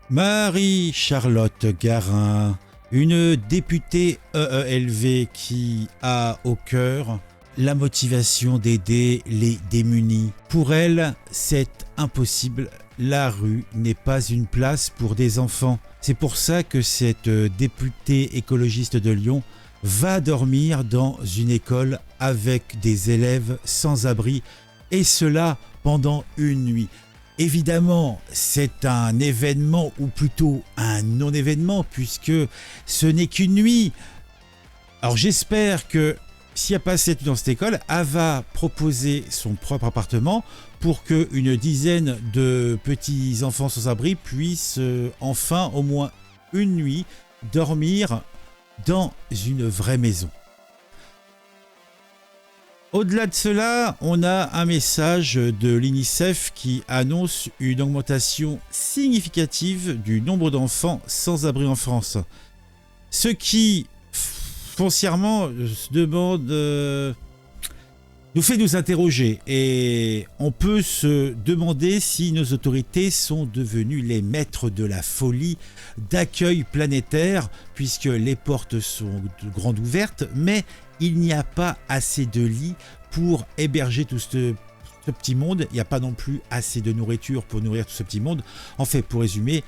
Marie-Charlotte Garin, une députée EELV qui a au cœur la motivation d'aider les démunis. Pour elle, c'est impossible. La rue n'est pas une place pour des enfants. C'est pour ça que cette députée écologiste de Lyon va dormir dans une école avec des élèves sans abri, et cela pendant une nuit. Évidemment, c'est un événement, ou plutôt un non-événement, puisque ce n'est qu'une nuit. Alors j'espère que s'il n'y a pas assez dans cette école, elle va proposer son propre appartement pour qu'une dizaine de petits enfants sans abri puissent enfin, au moins une nuit, dormir dans une vraie maison. Au-delà de cela, on a un message de l'UNICEF qui annonce une augmentation significative du nombre d'enfants sans abri en France. Ce qui, foncièrement, se demande, nous fait nous interroger, et on peut se demander si nos autorités sont devenues les maîtres de la folie d'accueil planétaire, puisque les portes sont grandes ouvertes, mais il n'y a pas assez de lits pour héberger tout ce petit monde. Il n'y a pas non plus assez de nourriture pour nourrir tout ce petit monde. En fait, pour résumer,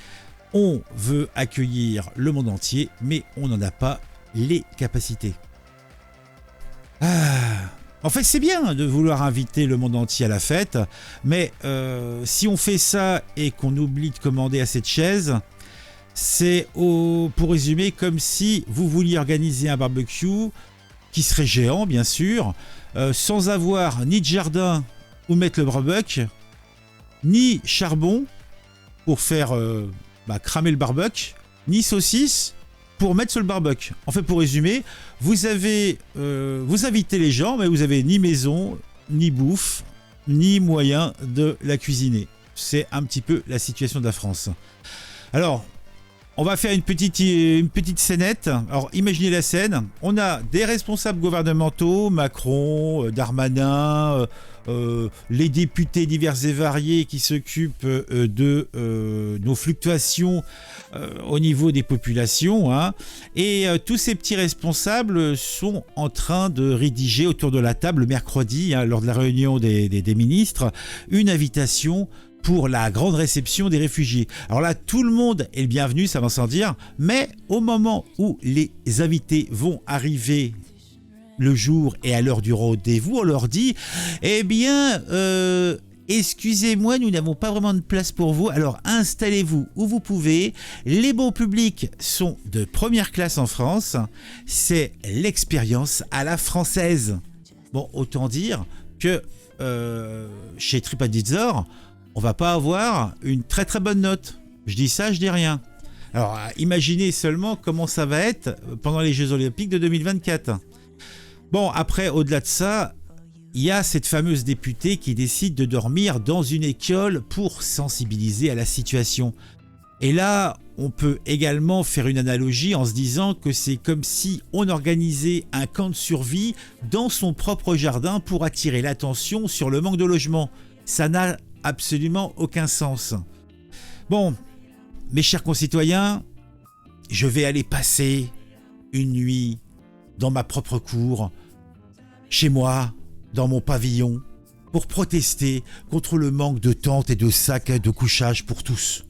on veut accueillir le monde entier, mais on n'en a pas les capacités. En fait, c'est bien de vouloir inviter le monde entier à la fête, mais si on fait ça et qu'on oublie de commander assez de chaises, c'est, pour résumer, comme si vous vouliez organiser un barbecue qui serait géant, bien sûr, sans avoir ni de jardin où mettre le barbecue, ni charbon pour faire cramer le barbecue, ni saucisse pour mettre sur le barbecue. En fait, pour résumer, vous invitez les gens, mais vous avez ni maison, ni bouffe, ni moyen de la cuisiner. C'est un petit peu la situation de la France. Alors, on va faire une petite scénette. Alors, imaginez la scène. On a des responsables gouvernementaux, Macron, Darmanin, les députés divers et variés qui s'occupent de nos fluctuations au niveau des populations. Et tous ces petits responsables sont en train de rédiger autour de la table, mercredi, lors de la réunion des ministres, une invitation pour la grande réception des réfugiés. Alors là, tout le monde est le bienvenu, ça va sans dire, mais au moment où les invités vont arriver le jour et à l'heure du rendez-vous, on leur dit « Eh bien, excusez-moi, nous n'avons pas vraiment de place pour vous, alors installez-vous où vous pouvez. Les bons publics sont de première classe en France, c'est l'expérience à la française. » Bon, autant dire que chez TripAdvisor, on va pas avoir une très très bonne note. Je dis ça, je dis rien. Alors imaginez seulement comment ça va être pendant les Jeux Olympiques de 2024. Bon, après, au-delà de ça, il y a cette fameuse députée qui décide de dormir dans une école pour sensibiliser à la situation. Et là, on peut également faire une analogie en se disant que c'est comme si on organisait un camp de survie dans son propre jardin pour attirer l'attention sur le manque de logement. Ça n'a absolument aucun sens. Bon, mes chers concitoyens, je vais aller passer une nuit dans ma propre cour, chez moi, dans mon pavillon, pour protester contre le manque de tentes et de sacs de couchage pour tous.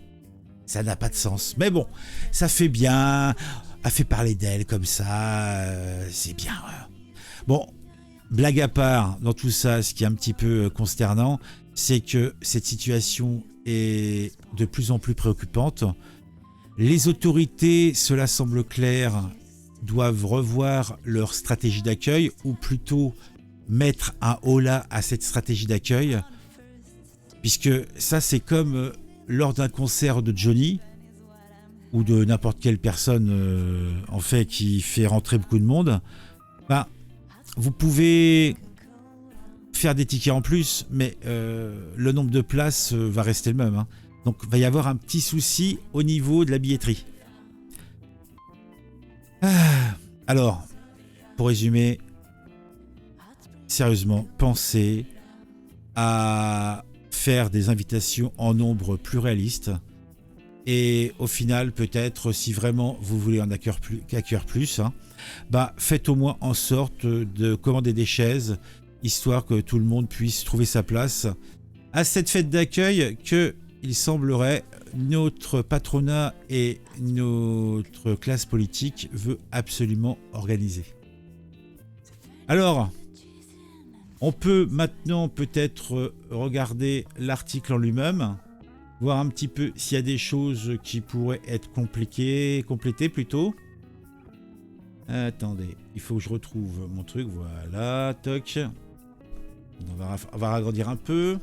Ça n'a pas de sens. Mais bon, ça fait bien, a fait parler d'elle comme ça, c'est bien. Bon, blague à part, dans tout ça, ce qui est un petit peu consternant, c'est que cette situation est de plus en plus préoccupante. Les autorités, cela semble clair, doivent revoir leur stratégie d'accueil, ou plutôt mettre un holà à cette stratégie d'accueil, puisque ça, c'est comme lors d'un concert de Johnny ou de n'importe quelle personne en fait qui fait rentrer beaucoup de monde. Vous pouvez faire des tickets en plus, mais le nombre de places va rester le même. Donc il va y avoir un petit souci au niveau de la billetterie. Alors, pour résumer, sérieusement, pensez à faire des invitations en nombre plus réaliste. Et au final, peut-être, si vraiment vous voulez en accueillir plus, hein, bah, faites au moins en sorte de commander des chaises, histoire que tout le monde puisse trouver sa place à cette fête d'accueil que, il semblerait, notre patronat et notre classe politique veut absolument organiser. Alors, on peut maintenant peut-être regarder l'article en lui-même, voir un petit peu s'il y a des choses qui pourraient être complétées plutôt. Attendez, il faut que je retrouve mon truc, voilà, toc. On va agrandir un peu.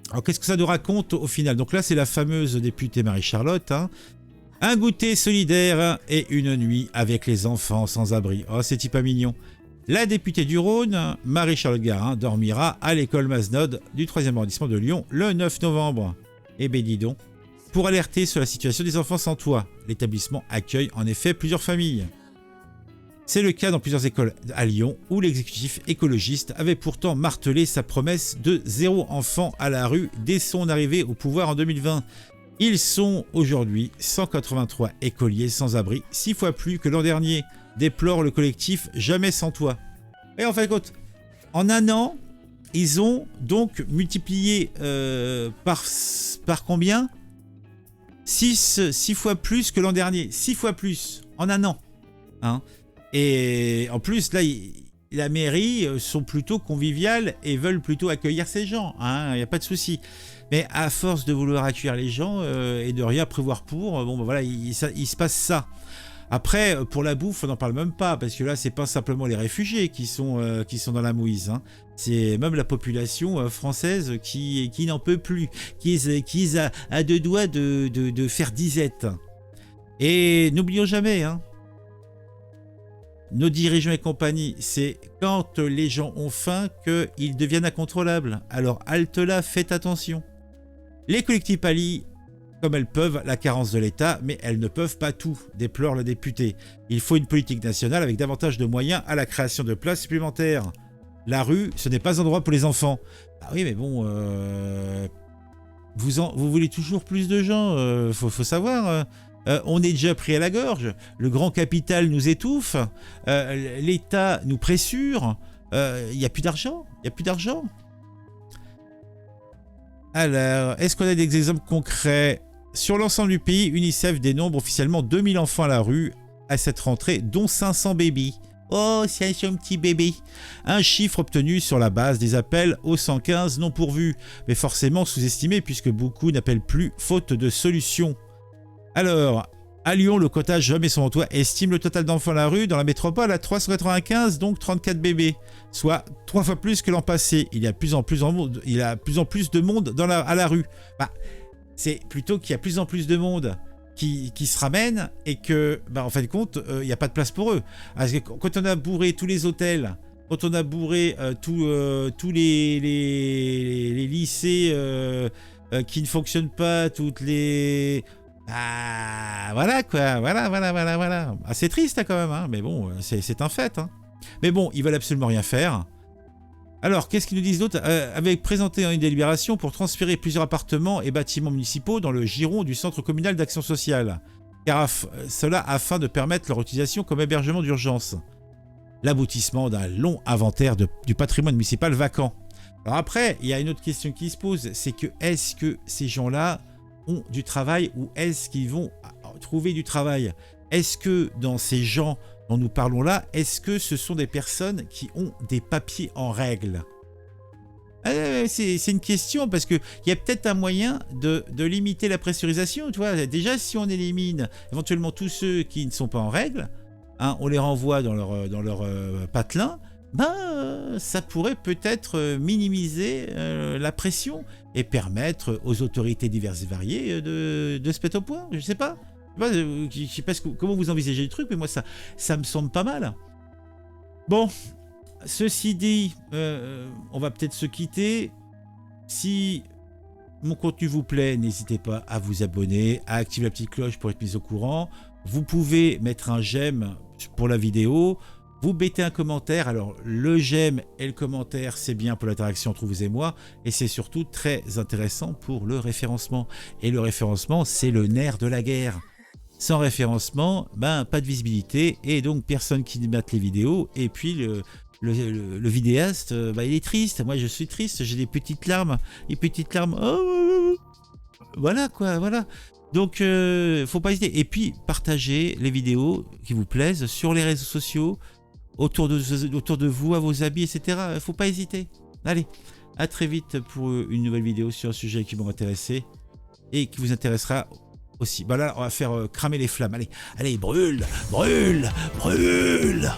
Alors qu'est-ce que ça nous raconte au final? Donc là c'est la fameuse députée Marie-Charlotte, hein. Un goûter solidaire et une nuit avec les enfants sans abri. Oh, c'est pas mignon. La députée du Rhône, Marie-Charlotte Garin, dormira à l'école Masnod du 3e arrondissement de Lyon le 9 novembre. Eh ben dis donc, pour alerter sur la situation des enfants sans toit. L'établissement accueille en effet plusieurs familles. C'est le cas dans plusieurs écoles à Lyon où l'exécutif écologiste avait pourtant martelé sa promesse de 0 enfant à la rue dès son arrivée au pouvoir en 2020. Ils sont aujourd'hui 183 écoliers sans abri, 6 fois plus que l'an dernier, déplore le collectif Jamais sans toit. Et en fait, en un an, ils ont donc multiplié par combien 6 fois plus que l'an dernier. 6 fois plus en un an. Hein. Et en plus, là, la mairie sont plutôt conviviales et veulent plutôt accueillir ces gens. Il n'y a pas de souci. Mais à force de vouloir accueillir les gens et de rien prévoir pour, bon, ben voilà, il se passe ça. Après, pour la bouffe, on n'en parle même pas, parce que là, c'est pas simplement les réfugiés qui sont dans la mouise. Hein. C'est même la population française qui n'en peut plus, qui est à deux doigts de faire disette. Et n'oublions jamais, hein, nos dirigeants et compagnie, c'est quand les gens ont faim qu'ils deviennent incontrôlables. Alors halte là, faites attention. Les collectivités pallient comme elles peuvent la carence de l'État, mais elles ne peuvent pas tout, déplore le député. Il faut une politique nationale avec davantage de moyens à la création de places supplémentaires. La rue, ce n'est pas un endroit pour les enfants. Ah oui, mais bon, vous voulez toujours plus de gens, faut savoir. On est déjà pris à la gorge. Le grand capital nous étouffe. L'État nous pressure. Il n'y a plus d'argent. Alors, est-ce qu'on a des exemples concrets? Sur l'ensemble du pays, UNICEF dénombre officiellement 2000 enfants à la rue à cette rentrée, dont 500 bébés. Oh, c'est un petit bébé. Un chiffre obtenu sur la base des appels au 115 non pourvus, mais forcément sous-estimé puisque beaucoup n'appellent plus faute de solution. Alors, à Lyon, le quota Jamais sans toit estime le total d'enfants à la rue dans la métropole à 395, donc 34 bébés, soit 3 fois plus que l'an passé. Il y a de plus en plus de monde à la rue. Bah, c'est plutôt qu'il y a plus en plus de monde qui se ramènent et que, en fin de compte, il n'y a pas de place pour eux. Parce que quand on a bourré tous les hôtels, quand on a bourré tous les lycées qui ne fonctionnent pas, toutes les... Ah, voilà quoi, voilà. Ah, c'est triste hein, quand même, hein, mais bon, c'est un fait. Hein. Mais bon, ils veulent absolument rien faire. Alors, qu'est-ce qu'ils nous disent d'autre? Avec présenté une délibération pour transférer plusieurs appartements et bâtiments municipaux dans le giron du centre communal d'action sociale. Car cela afin de permettre leur utilisation comme hébergement d'urgence. L'aboutissement d'un long inventaire du patrimoine municipal vacant. Alors après, il y a une autre question qui se pose, c'est que est-ce que ces gens-là ont du travail ou est-ce qu'ils vont trouver du travail? Est-ce que dans ces gens dont nous parlons là, est-ce que ce sont des personnes qui ont des papiers en règle? C'est une question parce qu'il y a peut-être un moyen de limiter la pressurisation. Tu vois, déjà, si on élimine éventuellement tous ceux qui ne sont pas en règle, hein, on les renvoie dans leur patelin, ça pourrait peut-être minimiser la pression et permettre aux autorités diverses et variées de se mettre au point. Je sais pas. Je sais pas comment vous envisagez le truc, mais moi ça me semble pas mal. Bon, ceci dit, on va peut-être se quitter. Si mon contenu vous plaît, n'hésitez pas à vous abonner, à activer la petite cloche pour être mis au courant. Vous pouvez mettre un j'aime pour la vidéo. Vous mettez un commentaire. Alors, le j'aime et le commentaire, c'est bien pour l'interaction entre vous et moi. Et c'est surtout très intéressant pour le référencement. Et le référencement, c'est le nerf de la guerre. Sans référencement, ben, pas de visibilité. Et donc, personne qui mate les vidéos. Et puis, le vidéaste, ben, il est triste. Moi, je suis triste. J'ai des petites larmes. Des petites larmes. Oh, voilà, quoi, voilà. Donc, faut pas hésiter. Et puis, partagez les vidéos qui vous plaisent sur les réseaux sociaux. Autour de vous, à vos amis, etc. Faut pas hésiter. Allez, à très vite pour une nouvelle vidéo sur un sujet qui m'aura intéressé et qui vous intéressera aussi. Bah là, on va faire cramer les flammes. Allez, allez, brûle, brûle, brûle.